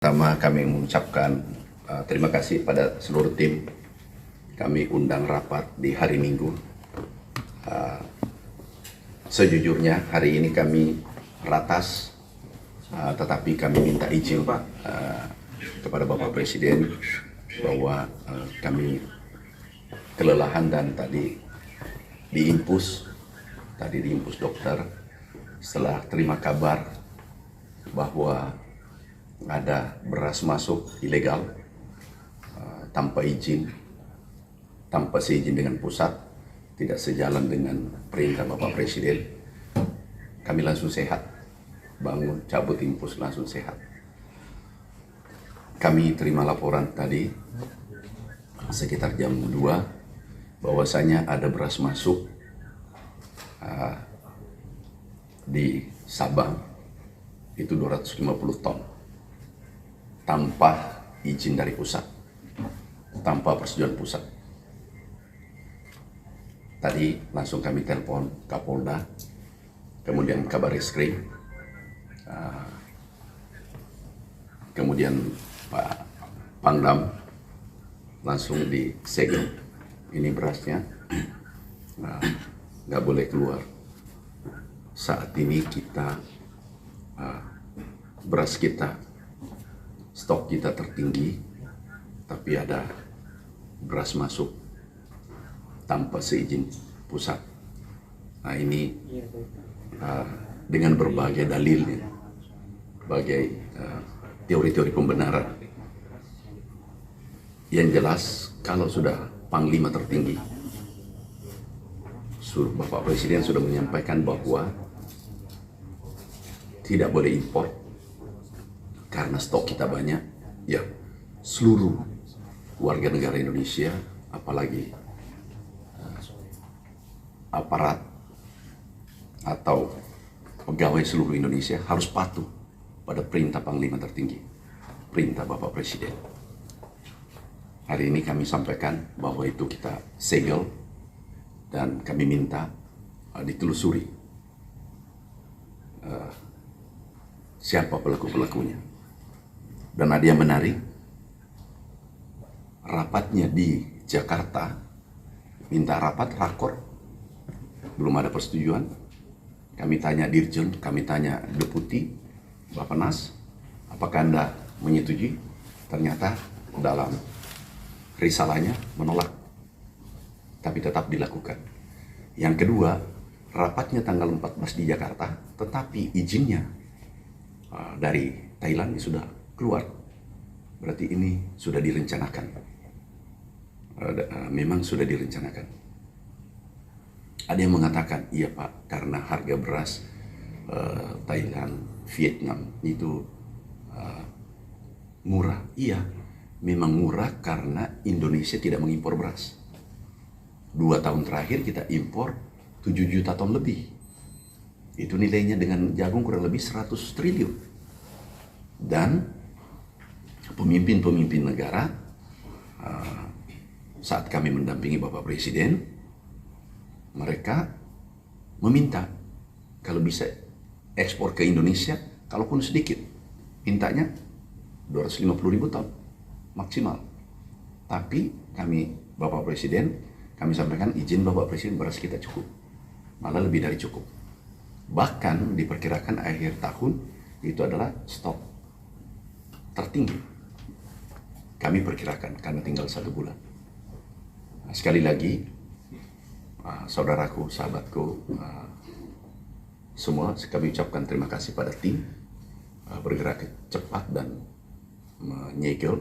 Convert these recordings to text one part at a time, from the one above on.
Pertama kami mengucapkan terima kasih pada seluruh tim. Kami undang rapat di hari Minggu. Sejujurnya hari ini kami ratas, tetapi kami minta izin kepada Bapak Presiden bahwa kami kelelahan dan tadi diimpus dokter setelah terima kabar bahwa ada beras masuk ilegal tanpa izin, tanpa seizin dengan pusat, tidak sejalan dengan perintah Bapak Presiden. Kami langsung sehat, bangun, cabut impus, langsung sehat. Kami terima laporan tadi sekitar jam 2 bahwasanya ada beras masuk di Sabang itu 250 ton tanpa izin dari pusat, tanpa persetujuan pusat. Tadi langsung kami telepon Kapolda, kemudian Kabareskrim, kemudian Pak Pangdam, langsung disegel. Ini berasnya nggak boleh keluar. Saat ini kita beras kita, stok kita tertinggi, tapi ada beras masuk tanpa seizin pusat. Nah ini dengan berbagai dalilnya, berbagai teori-teori pembenaran. Yang jelas kalau sudah Panglima tertinggi, Bapak Presiden sudah menyampaikan bahwa tidak boleh impor karena stok kita banyak, ya seluruh warga negara Indonesia, apalagi aparat atau pegawai seluruh Indonesia harus patuh pada perintah Panglima tertinggi, perintah Bapak Presiden. Hari ini kami sampaikan bahwa itu kita segel dan kami minta ditelusuri siapa pelaku-pelakunya. Dan ada yang menarik, rapatnya di Jakarta, minta rapat rakor, belum ada persetujuan. Kami tanya Dirjen, kami tanya Deputi Bappenas, apakah Anda menyetujui? Ternyata dalam risalahnya menolak, tapi tetap dilakukan. Yang kedua, rapatnya tanggal 14 di Jakarta, tetapi izinnya dari Thailand sudah keluar. Berarti ini sudah direncanakan. Memang sudah direncanakan. Ada yang mengatakan, iya Pak, karena harga beras Thailand, Vietnam itu murah. Iya, memang murah karena Indonesia tidak mengimpor beras. 2 tahun terakhir kita impor 7 juta ton lebih. Itu nilainya dengan jagung kurang lebih 100 triliun. Dan pemimpin-pemimpin negara saat kami mendampingi Bapak Presiden, mereka meminta kalau bisa ekspor ke Indonesia, kalaupun sedikit, mintanya 250.000 ton maksimal. Tapi kami, Bapak Presiden, kami sampaikan izin Bapak Presiden, beras kita cukup, malah lebih dari cukup. Bahkan diperkirakan akhir tahun itu adalah stok tertinggi. Kami perkirakan karena tinggal 1 bulan. Nah, sekali lagi, saudaraku, sahabatku, semua kami ucapkan terima kasih pada tim bergerak cepat dan menyegel,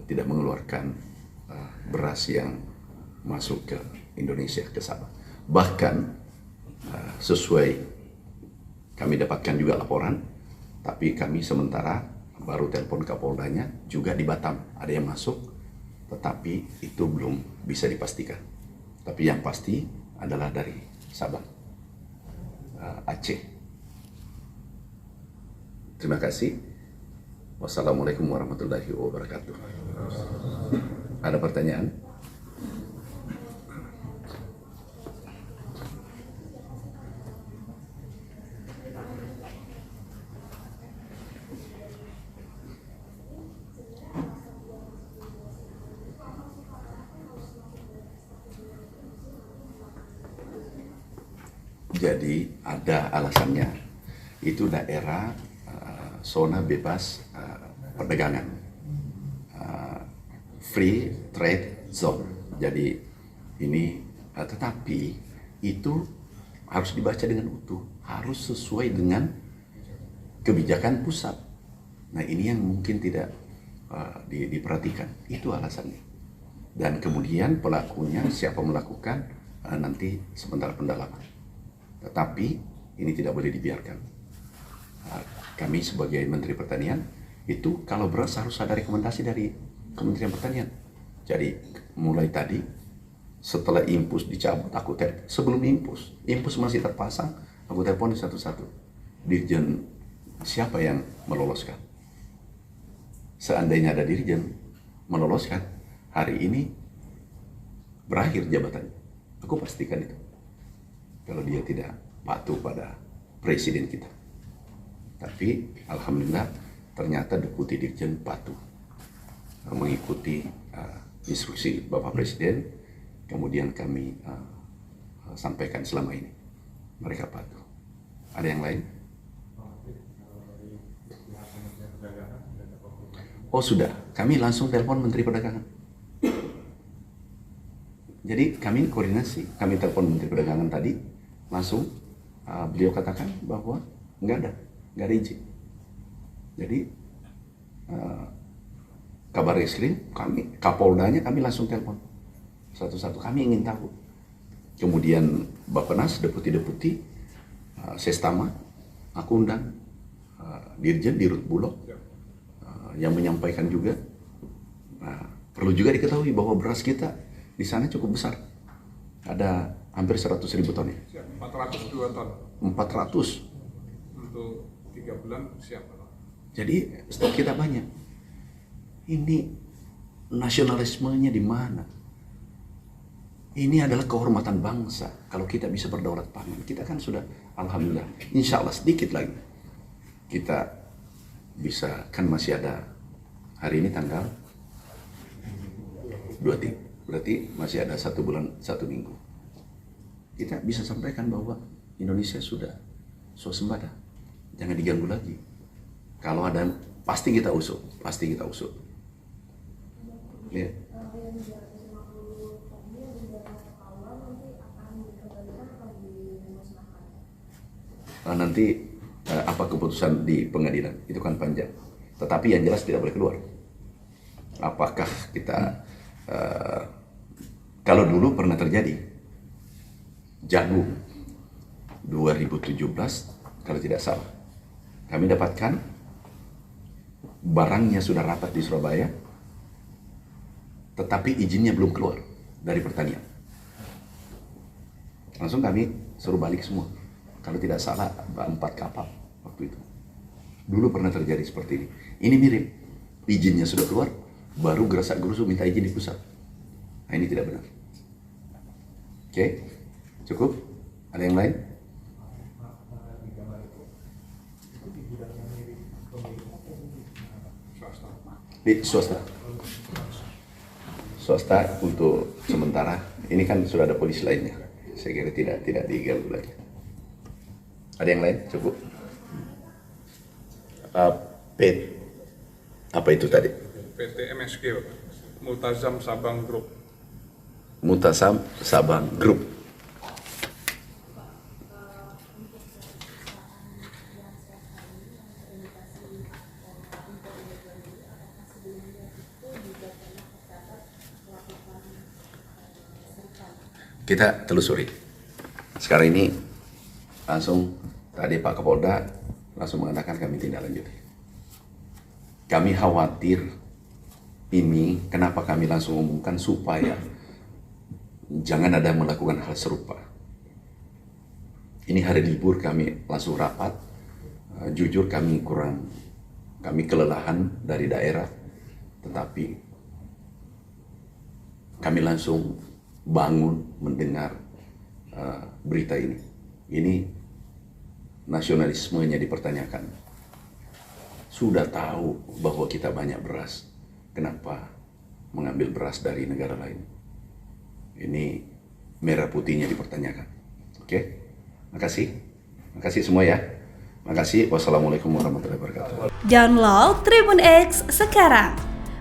tidak mengeluarkan beras yang masuk ke Indonesia, ke Sabang. Bahkan sesuai kami dapatkan juga laporan, tapi kami sementara baru telepon Kapoldanya juga di Batam ada yang masuk, tetapi itu belum bisa dipastikan. Tapi yang pasti adalah dari Sabang, Aceh. Terima kasih. Wassalamualaikum warahmatullahi wabarakatuh. Ada pertanyaan? Jadi ada alasannya. Itu daerah zona bebas perdagangan, free trade zone. Jadi ini tetapi itu harus dibaca dengan utuh, harus sesuai dengan kebijakan pusat. Nah ini yang mungkin tidak diperhatikan, itu alasannya. Dan kemudian pelakunya siapa melakukan nanti sementara pendalaman. Tetapi ini tidak boleh dibiarkan. Kami sebagai Menteri Pertanian itu kalau beras harus ada rekomendasi dari Kementerian Pertanian. Jadi mulai tadi setelah impus dicabut aku sebelum impus masih terpasang, aku telepon satu-satu. Dirjen siapa yang meloloskan? Seandainya ada dirjen meloloskan, hari ini berakhir jabatannya. Aku pastikan itu. Kalau dia tidak patuh pada presiden kita. Tapi alhamdulillah ternyata Deputi Dirjen patuh mengikuti instruksi Bapak Presiden. Kemudian kami sampaikan selama ini mereka patuh. Ada yang lain? Oh sudah, kami langsung telepon Menteri Perdagangan. Jadi kami koordinasi, kami telepon Menteri Perdagangan tadi, langsung beliau katakan bahwa nggak ada izin. Jadi kabar reskrim, kami Kapoldanya kami langsung telepon satu-satu, kami ingin tahu. Kemudian Bappenas, deputi-deputi, Sestama, aku undang Dirjen, Dirut Bulog, yang menyampaikan juga. Perlu juga diketahui bahwa beras kita di sana cukup besar, ada hampir 100.000 ton ya. 402 ton. 400. Untuk 3 bulan siap. Jadi stok kita banyak. Ini nasionalismenya di mana? Ini adalah kehormatan bangsa. Kalau kita bisa berdaulat pangan, kita kan sudah alhamdulillah. Insya Allah sedikit lagi kita bisa, kan masih ada hari ini tanggal 23. Berarti masih ada 1 bulan 1 minggu. Kita bisa sampaikan bahwa Indonesia sudah swasembada. Jangan diganggu lagi. Kalau ada, pasti kita usut. Ya. Nanti apa keputusan di pengadilan itu kan panjang. Tetapi yang jelas tidak boleh keluar. Apakah kita kalau dulu pernah terjadi jagung 2017 kalau tidak salah, kami dapatkan barangnya sudah rapat di Surabaya, tetapi izinnya belum keluar dari pertanian. Langsung kami suruh balik semua. Kalau tidak salah 4 kapal waktu itu. Dulu pernah terjadi seperti ini. Ini mirip, izinnya sudah keluar, baru gerasak-gerusu minta izin di pusat. Nah, ini tidak benar. Oke, cukup? Ada yang lain? Di swasta. Swasta untuk sementara. Ini kan sudah ada polisi lainnya. Saya kira tidak diganggu lagi. Ada yang lain? Cukup. Apa itu tadi? PT MSG, Multazam Sabang Group. Multazam Sabang Group. Kita telusuri. Sekarang ini langsung tadi Pak Kapolda langsung mengatakan kami tidak lanjuti. Kami khawatir ini, kenapa kami langsung umumkan supaya jangan ada melakukan hal serupa. Ini hari libur kami langsung rapat. Jujur kami kelelahan dari daerah, tetapi kami langsung bangun mendengar berita ini. Ini nasionalismenya dipertanyakan. Sudah tahu bahwa kita banyak beras, kenapa mengambil beras dari negara lain? Ini merah putihnya dipertanyakan. Oke? Makasih. Makasih semua ya. Makasih. Wassalamualaikum warahmatullahi wabarakatuh. Download Tribun X sekarang.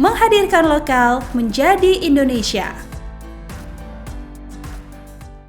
Menghadirkan lokal menjadi Indonesia.